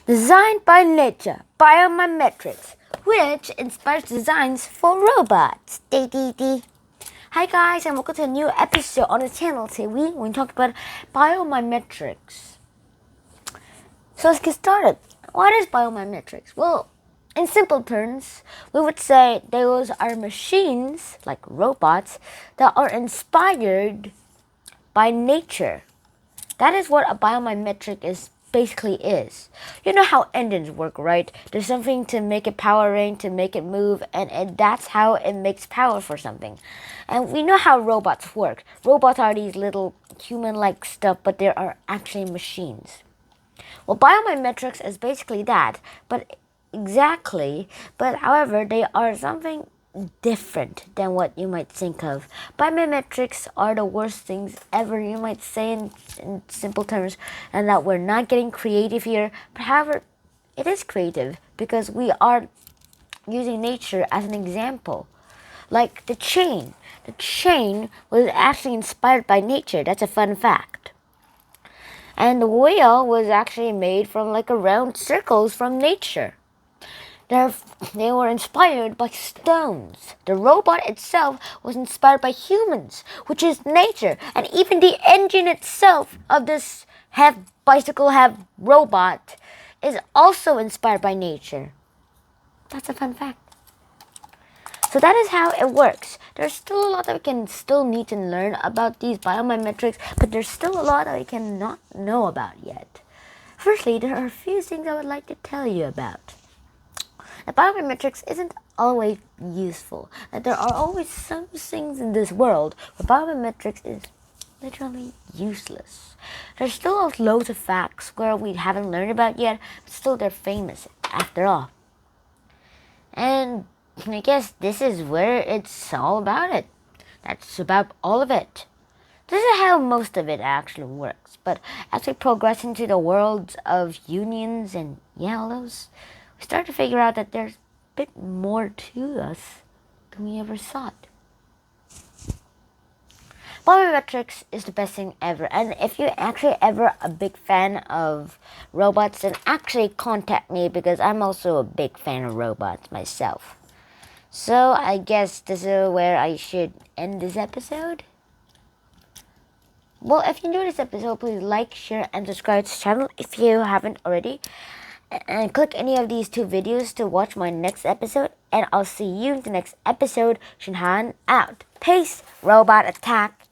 Designed by nature, BIOMIMETICS, which inspires designs for robots. Hi guys, and welcome to a new episode on the channel. Today we're going to talk about BIOMIMETICS. So let's get started. What is BIOMIMETICS? Well, in simple terms, we would say those are machines, like robots, that are inspired by nature. That is what a biomimetic basically is. You know how engines work, right? There's something to make it powering, to make it move, and that's how it makes power for something. And we know how robots work. Robots are these little human-like stuff, but they are actually machines. Well, biomimetics is basically that, but however, they are something different than what you might think of. Biomimetrics are the worst things ever, you might say in simple terms, and that we're not getting creative here. But however, it is creative because we are using nature as an example. Like the chain. The chain was actually inspired by nature. That's a fun fact. And the wheel was actually made from like a round circles from nature. They were inspired by stones. The robot itself was inspired by humans, which is nature. And even the engine itself of this half bicycle, half robot is also inspired by nature. That's a fun fact. So that is how it works. There's still a lot that we can still need to learn about these biomimetics, but there's still a lot that we cannot know about yet. Firstly, there are a few things I would like to tell you about. The biomimetrics isn't always useful. That there are always some things in this world where biomimetrics is literally useless. There's still loads of facts where we haven't learned about yet, but still they're famous after all. And I guess this is where it's all about it. That's about all of it. This is how most of it actually works. But as we progress into the worlds of unions and all those, we start to figure out that there's a bit more to us than we ever thought. Biometrics is the best thing ever, and if you're actually ever a big fan of robots, then actually contact me because I'm also a big fan of robots myself. So I guess this is where I should end this episode. Well, if you enjoyed this episode, please like, share, and subscribe to the channel if you haven't already. And click any of these two videos to watch my next episode. And I'll see you in the next episode. Shinhan out. Peace. Robot attack.